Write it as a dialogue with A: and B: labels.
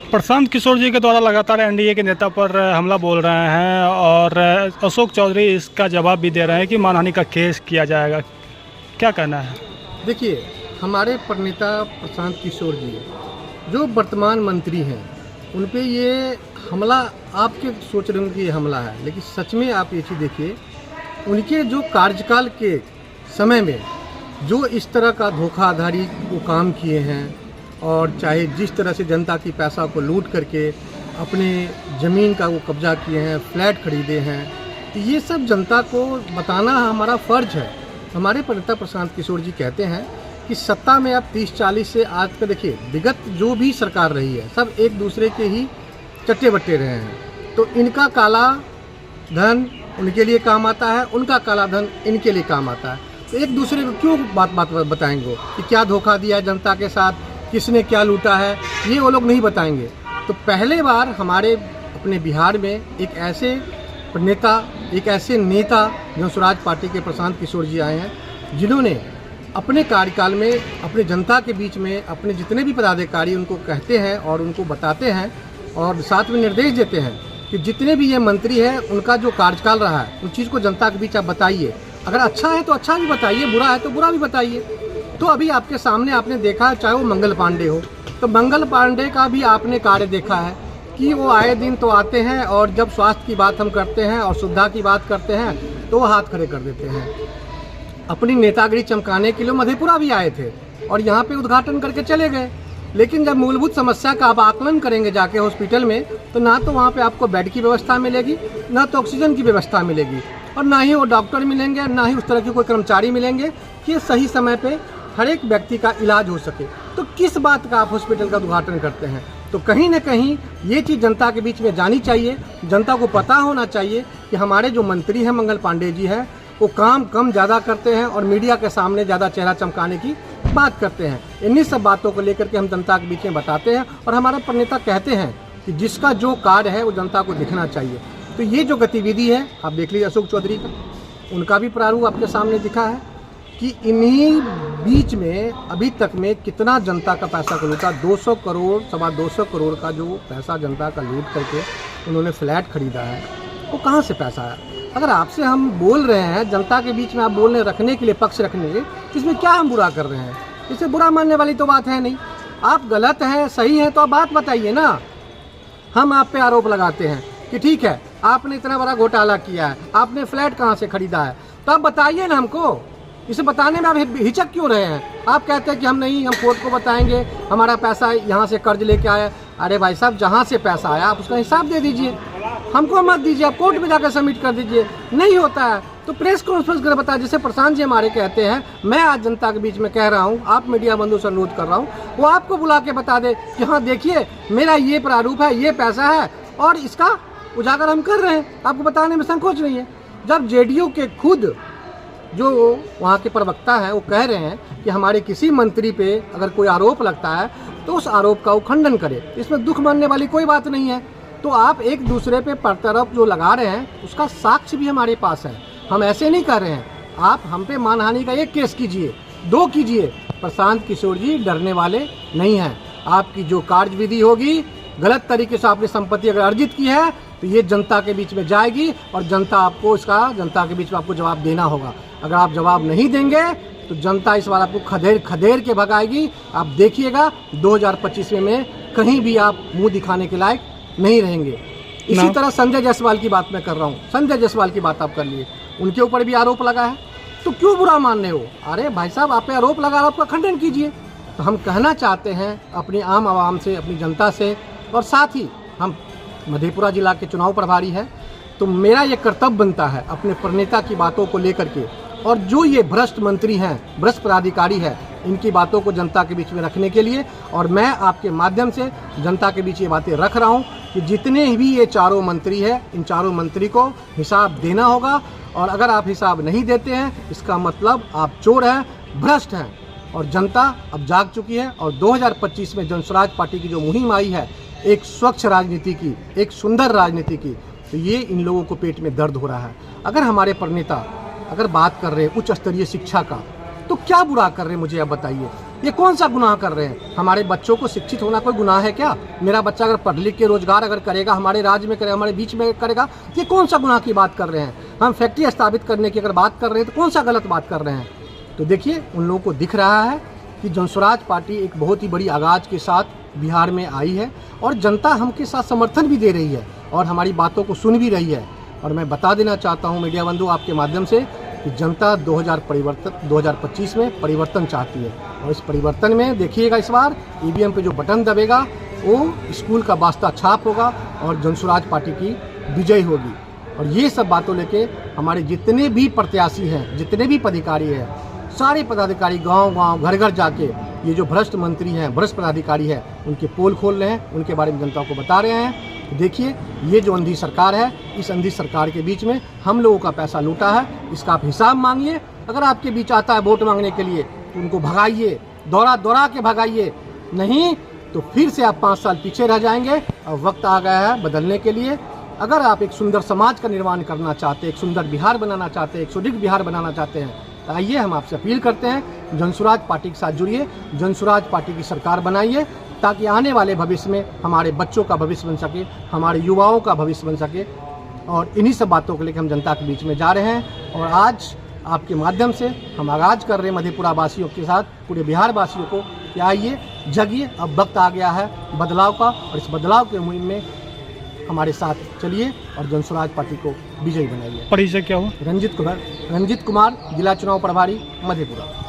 A: प्रशांत किशोर जी के द्वारा लगातार एनडीए के नेता पर हमला बोल रहे हैं और अशोक चौधरी इसका जवाब भी दे रहे हैं कि मानहानि का केस किया जाएगा। क्या कहना है?
B: देखिए, हमारे प्रणेता प्रशांत किशोर जी जो वर्तमान मंत्री हैं उन पे ये हमला, आपके सोच रहे होंगे कि ये हमला है, लेकिन सच में आप ये चीज़ देखिए, उनके जो कार्यकाल के समय में जो इस तरह का धोखाधड़ी वो काम किए हैं और चाहे जिस तरह से जनता की पैसा को लूट करके अपने ज़मीन का वो कब्जा किए हैं, फ्लैट खरीदे हैं, तो ये सब जनता को बताना हमारा फ़र्ज है। हमारे प्रणेता प्रशांत किशोर जी कहते हैं कि सत्ता में आप 30-40 से आज का देखिए, विगत जो भी सरकार रही है सब एक दूसरे के ही चट्टे बट्टे रहे हैं, तो इनका काला धन उनके लिए काम आता है, उनका काला धन इनके लिए काम आता है। तो एक दूसरे को क्यों बात बताएंगे कि क्या धोखा दिया है जनता के साथ, किसने क्या लूटा है, ये वो लोग नहीं बताएंगे। तो पहले बार हमारे अपने बिहार में एक ऐसे नेता, एक ऐसे नेता जनसुराज पार्टी के प्रशांत किशोर जी आए हैं जिन्होंने अपने कार्यकाल में अपने जनता के बीच में अपने जितने भी पदाधिकारी उनको कहते हैं और उनको बताते हैं और साथ में निर्देश देते हैं कि जितने भी ये मंत्री हैं उनका जो कार्यकाल रहा है उन चीज़ को जनता के बीच आप बताइए। अगर अच्छा है तो अच्छा भी बताइए, बुरा है तो बुरा भी बताइए। तो अभी आपके सामने आपने देखा, चाहे वो मंगल पांडे हो, तो मंगल पांडे का भी आपने कार्य देखा है कि वो आए दिन तो आते हैं और जब स्वास्थ्य की बात हम करते हैं और सुविधा की बात करते हैं तो वो हाथ खड़े कर देते हैं। अपनी नेतागिरी चमकाने के लिए मधेपुरा भी आए थे और यहाँ पे उद्घाटन करके चले गए, लेकिन जब मूलभूत समस्या का आप आकलन करेंगे जाके हॉस्पिटल में, तो ना तो वहाँ पे आपको बेड की व्यवस्था मिलेगी, ना तो ऑक्सीजन की व्यवस्था मिलेगी और ना ही वो डॉक्टर मिलेंगे, ना ही उस तरह के कोई कर्मचारी मिलेंगे कि सही समय पे हर एक व्यक्ति का इलाज हो सके। तो किस बात का आप हॉस्पिटल का उद्घाटन करते हैं? तो कहीं ना कहीं ये चीज़ जनता के बीच में जानी चाहिए, जनता को पता होना चाहिए कि हमारे जो मंत्री हैं मंगल पांडे जी हैं वो काम कम ज़्यादा करते हैं और मीडिया के सामने ज़्यादा चेहरा चमकाने की बात करते हैं। इन्हीं सब बातों को लेकर के हम जनता के बीच में बताते हैं और हमारे प्रणेता कहते हैं कि जिसका जो कार्य है वो जनता को दिखना चाहिए। तो ये जो गतिविधि है आप देख लीजिए, अशोक चौधरी का, उनका भी प्रारूप आपके सामने दिखा है कि इन्हीं बीच में अभी तक में कितना जनता का पैसा को लूटा। 200 करोड़, 225 करोड़ का जो पैसा जनता का लूट करके उन्होंने फ्लैट खरीदा है, वो कहाँ से पैसा आया? अगर आपसे हम बोल रहे हैं जनता के बीच में, आप बोल रहे हैं रखने के लिए, पक्ष रखने के लिए, इसमें क्या हम बुरा कर रहे हैं? इससे बुरा मानने वाली तो बात है नहीं। आप गलत हैं, सही हैं तो आप बात बताइए ना। हम आप पे आरोप लगाते हैं कि ठीक है आपने इतना बड़ा घोटाला किया है, आपने फ्लैट कहाँ से खरीदा है, तो आप बताइए ना हमको। इसे बताने में आप हिचक क्यों रहे हैं? आप कहते हैं कि हम नहीं, हम कोर्ट को बताएंगे, हमारा पैसा यहाँ से कर्ज लेके आया। अरे भाई साहब, जहाँ से पैसा आया आप उसका हिसाब दे दीजिए, हमको मत दीजिए, आप कोर्ट में जाकर सबमिट कर दीजिए। नहीं होता है तो प्रेस कॉन्फ्रेंस कर बताए, जैसे प्रशांत जी हमारे कहते हैं। मैं आज जनता के बीच में कह रहा हूँ, आप मीडिया बंधु से अनुरोध कर रहा हूँ, वो आपको बुला के बता दे कि हाँ देखिए मेरा ये प्रारूप है, ये पैसा है और इसका उजागर हम कर रहे हैं। आपको बताने में संकोच नहीं है। जब जेडीयू के खुद जो वहाँ के प्रवक्ता हैं वो कह रहे हैं कि हमारे किसी मंत्री पे अगर कोई आरोप लगता है तो उस आरोप का वो खंडन करे, इसमें दुख मानने वाली कोई बात नहीं है। तो आप एक दूसरे पे प्रत्यारोप जो लगा रहे हैं उसका साक्ष्य भी हमारे पास है। हम ऐसे नहीं कर रहे हैं। आप हम पे मानहानि का एक केस कीजिए, 2 कीजिए। प्रशांत किशोर जी डरने वाले नहीं हैं। आपकी जो कार्यविधि होगी, गलत तरीके से आपने संपत्ति अगर अर्जित की है तो ये जनता के बीच में जाएगी और जनता आपको इसका, जनता के बीच में आपको जवाब देना होगा। अगर आप जवाब नहीं देंगे तो जनता इस बार आपको खदेड़ के भगाएगी। आप देखिएगा 2025 में कहीं भी आप मुंह दिखाने के लायक नहीं रहेंगे। इसी तरह संजय जायसवाल की बात मैं कर रहा हूँ, संजय जायसवाल की बात आप कर लिए, उनके ऊपर भी आरोप लगा है, तो क्यों बुरा मान रहे हो? अरे भाई साहब, आप पे आरोप लगा, आपका खंडन कीजिए। तो हम कहना चाहते हैं अपनी आम आवाम से, अपनी जनता से, और साथ ही हम मधेपुरा जिला के चुनाव प्रभारी हैं, तो मेरा ये कर्तव्य बनता है अपने प्रणेता की बातों को लेकर के, और जो ये भ्रष्ट मंत्री हैं, भ्रष्ट पदाधिकारी हैं, इनकी बातों को जनता के बीच में रखने के लिए। और मैं आपके माध्यम से जनता के बीच ये बातें रख रहा हूँ कि जितने भी ये चारों मंत्री हैं, इन चारों मंत्री को हिसाब देना होगा। और अगर आप हिसाब नहीं देते हैं इसका मतलब आप चोर हैं, भ्रष्ट हैं। और जनता अब जाग चुकी है और 2025 में जनसुराज पार्टी की जो मुहिम आई है, एक स्वच्छ राजनीति की, एक सुंदर राजनीति की, तो ये इन लोगों को पेट में दर्द हो रहा है। अगर हमारे प्रणेता अगर बात कर रहे हैं उच्च स्तरीय शिक्षा का, तो क्या बुरा कर रहे हैं मुझे आप बताइए। ये कौन सा गुनाह कर रहे हैं? हमारे बच्चों को शिक्षित होना कोई गुनाह है क्या? मेरा बच्चा अगर पढ़ लिख के रोजगार अगर करेगा, हमारे राज्य में करेगा, हमारे बीच में करेगा, ये कौन सा गुनाह की बात कर रहे हैं? हम फैक्ट्री स्थापित करने की अगर बात कर रहे हैं तो कौन सा गलत बात कर रहे हैं? तो देखिए, उन लोगों को दिख रहा है कि जनसुराज पार्टी एक बहुत ही बड़ी आगाज के साथ बिहार में आई है और जनता हमके साथ समर्थन भी दे रही है और हमारी बातों को सुन भी रही है। और मैं बता देना चाहता हूं मीडिया बंधु आपके माध्यम से कि जनता 2025 में परिवर्तन चाहती है और इस परिवर्तन में देखिएगा, इस बार ईवीएम पे जो बटन दबेगा वो स्कूल का वास्ता छाप होगा और जनसुराज पार्टी की विजय होगी। और ये सब बातों लेके हमारे जितने भी प्रत्याशी हैं, जितने भी पदाधिकारी हैं, सारे पदाधिकारी गांव-गांव, घर-घर जाके ये जो भ्रष्ट मंत्री हैं, भ्रष्ट पदाधिकारी हैं, उनके पोल खोल रहे हैं, उनके बारे में जनता को बता रहे हैं। देखिए, ये जो अंधी सरकार है, इस अंधी सरकार के बीच में हम लोगों का पैसा लूटा है, इसका आप हिसाब मांगिए। अगर आपके बीच आता है वोट मांगने के लिए तो उनको भगाइए, दौड़ा के भगाइए, नहीं तो फिर से आप 5 साल पीछे रह जाएंगे। और वक्त आ गया है बदलने के लिए। अगर आप एक सुंदर समाज का निर्माण करना चाहते हैं, एक सुंदर बिहार बनाना चाहते हैं, एक सुदृढ़ बिहार बनाना चाहते हैं, तो आइए हम आपसे अपील करते हैं, जनसुराज पार्टी के साथ जुड़िए, जनसुराज पार्टी की सरकार बनाइए, ताकि आने वाले भविष्य में हमारे बच्चों का भविष्य बन सके, हमारे युवाओं का भविष्य बन सके। और इन्हीं सब बातों को लेकर हम जनता के बीच में जा रहे हैं। और आज आपके माध्यम से हम आगाज कर रहे हैं मधेपुरा वासियों के साथ, पूरे बिहार वासियों को, कि आइए जगिए, अब वक्त आ गया है बदलाव का। और इस बदलाव के मुहिम में हमारे साथ चलिए और जनसुराज पार्टी को विजयी बनाइए।
A: परिचय क्या हुआ?
B: रंजित कुमार, जिला चुनाव प्रभारी, मधेपुरा।